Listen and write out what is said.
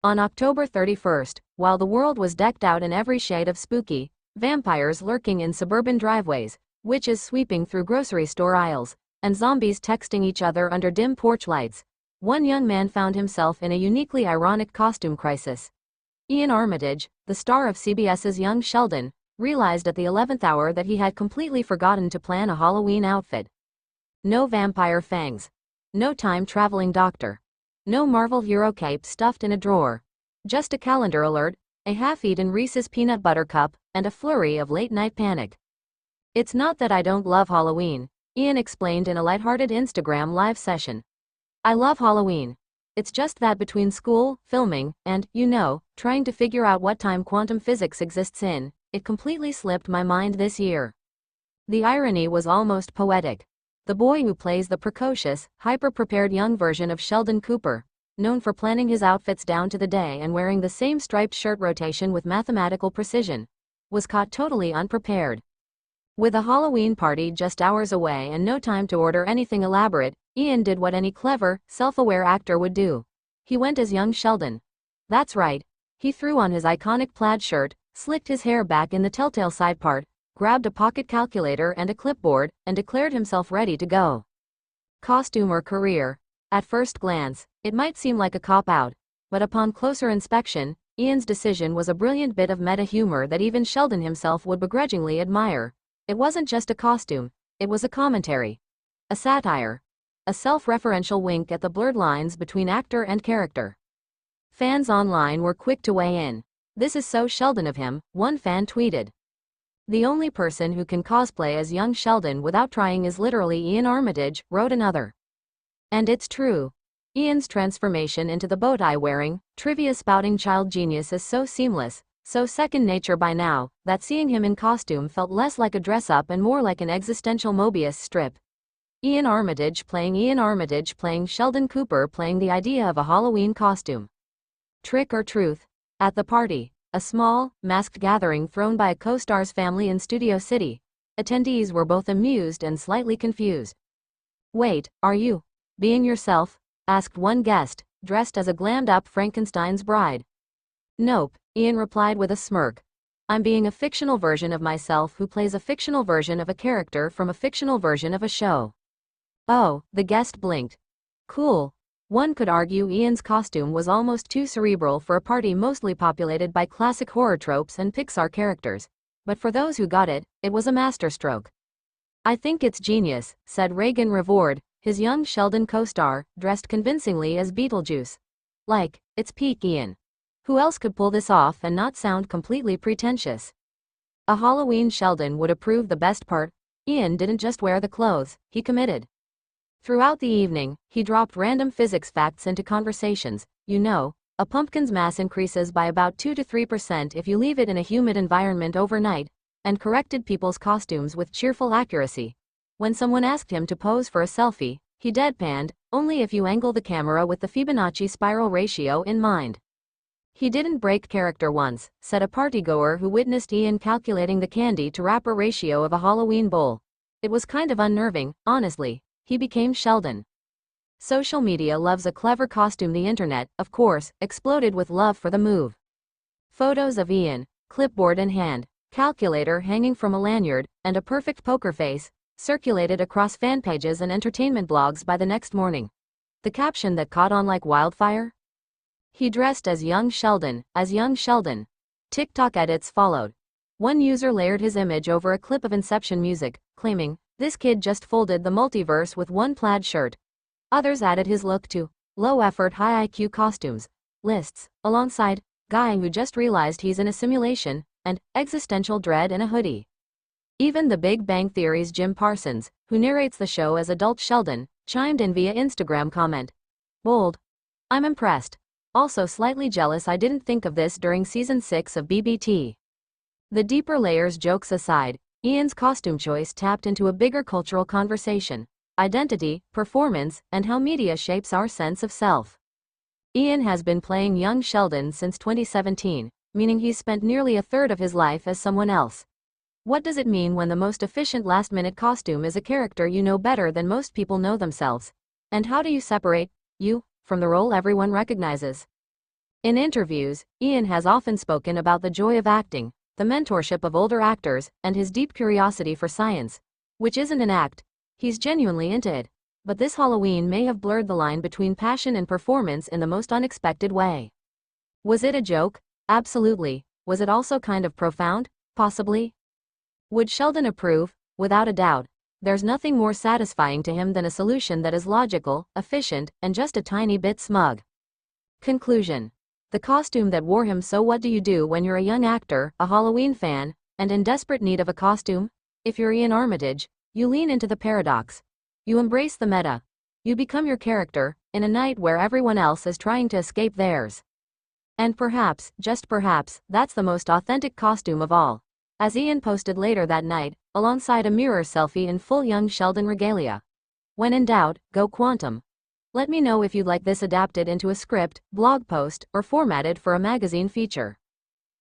On October 31st, while the world was decked out in every shade of spooky, vampires lurking in suburban driveways, witches sweeping through grocery store aisles, and zombies texting each other under dim porch lights, one young man found himself in a uniquely ironic costume crisis. Iain Armitage, the star of CBS's Young Sheldon, realized at the 11th hour that he had completely forgotten to plan a Halloween outfit. No vampire fangs. No time-traveling doctor. No Marvel hero cape stuffed in a drawer. Just a calendar alert, a half-eaten Reese's peanut butter cup, and a flurry of late-night panic. "It's not that I don't love Halloween," Iain explained in a lighthearted Instagram live session. "I love Halloween. It's just that between school, filming, and, trying to figure out what time quantum physics exists in, it completely slipped my mind this year." The irony was almost poetic. The boy who plays the precocious, hyper-prepared young version of Sheldon Cooper, known for planning his outfits down to the day and wearing the same striped shirt rotation with mathematical precision, was caught totally unprepared. With a Halloween party just hours away and no time to order anything elaborate, Iain did what any clever, self-aware actor would do. He went as young Sheldon. That's right. He threw on his iconic plaid shirt, slicked his hair back in the telltale side part, grabbed a pocket calculator and a clipboard, and declared himself ready to go. Costume or career? At first glance, it might seem like a cop-out, but upon closer inspection, Iain's decision was a brilliant bit of meta-humor that even Sheldon himself would begrudgingly admire. It wasn't just a costume, it was a commentary. A satire. A self-referential wink at the blurred lines between actor and character. Fans online were quick to weigh in. "This is so Sheldon of him," one fan tweeted. "The only person who can cosplay as young Sheldon without trying is literally Iain Armitage," wrote another. And it's true. Iain's transformation into the bow-tie-wearing, trivia-spouting child genius is so seamless, so second nature by now, that seeing him in costume felt less like a dress-up and more like an existential Mobius strip. Iain Armitage playing Sheldon Cooper playing the idea of a Halloween costume. Trick or truth? At the party, a small, masked gathering thrown by a co-star's family in Studio City, attendees were both amused and slightly confused. "Wait, are you being yourself?" asked one guest, dressed as a glammed-up Frankenstein's bride. "Nope," Iain replied with a smirk. "I'm being a fictional version of myself who plays a fictional version of a character from a fictional version of a show." "Oh," the guest blinked. "Cool." One could argue Iain's costume was almost too cerebral for a party mostly populated by classic horror tropes and Pixar characters, but for those who got it, it was a masterstroke. "I think it's genius," said Reagan Revord, his young Sheldon co-star, dressed convincingly as Beetlejuice. "Like, it's peak Iain. Who else could pull this off and not sound completely pretentious?" A Halloween Sheldon would approve the best part. Iain didn't just wear the clothes, he committed. Throughout the evening, he dropped random physics facts into conversations. A pumpkin's mass increases by about 2 to 3% if you leave it in a humid environment overnight, and corrected people's costumes with cheerful accuracy. When someone asked him to pose for a selfie, he deadpanned, "Only if you angle the camera with the Fibonacci spiral ratio in mind." He didn't break character once, said a partygoer who witnessed Iain calculating the candy to wrapper ratio of a Halloween bowl. "It was kind of unnerving, honestly." He became Sheldon. Social media loves a clever costume. The internet, of course, exploded with love for the move. Photos of Iain, clipboard in hand, calculator hanging from a lanyard, and a perfect poker face, circulated across fan pages and entertainment blogs by the next morning. The caption that caught on like wildfire? "He dressed as young Sheldon, as young Sheldon." TikTok edits followed. One user layered his image over a clip of Inception music, claiming, "This kid just folded the multiverse with one plaid shirt." Others added his look to low-effort high IQ costumes lists, alongside "guy who just realized he's in a simulation," and existential dread in a hoodie. Even The Big Bang Theory's Jim Parsons, who narrates the show as adult Sheldon, chimed in via Instagram comment. "Bold. I'm impressed. Also slightly jealous I didn't think of this during season 6 of BBT." The deeper layers jokes aside, Iain's costume choice tapped into a bigger cultural conversation: identity, performance, and how media shapes our sense of self. Iain has been playing young Sheldon since 2017, meaning he's spent nearly a third of his life as someone else. What does it mean when the most efficient last-minute costume is a character you know better than most people know themselves? And how do you separate you from the role everyone recognizes? In interviews, Iain has often spoken about the joy of acting, the mentorship of older actors, and his deep curiosity for science. Which isn't an act. He's genuinely into it. But this Halloween may have blurred the line between passion and performance in the most unexpected way. Was it a joke? Absolutely. Was it also kind of profound? Possibly. Would Sheldon approve? Without a doubt. There's nothing more satisfying to him than a solution that is logical, efficient, and just a tiny bit smug. Conclusion. The costume that wore him. So what do you do when you're a young actor, a Halloween fan, and in desperate need of a costume? If you're Iain Armitage, you lean into the paradox. You embrace the meta. You become your character, in a night where everyone else is trying to escape theirs. And perhaps, just perhaps, that's the most authentic costume of all. As Iain posted later that night, alongside a mirror selfie in full young Sheldon regalia. When in doubt, go quantum. Let me know if you'd like this adapted into a script, blog post, or formatted for a magazine feature.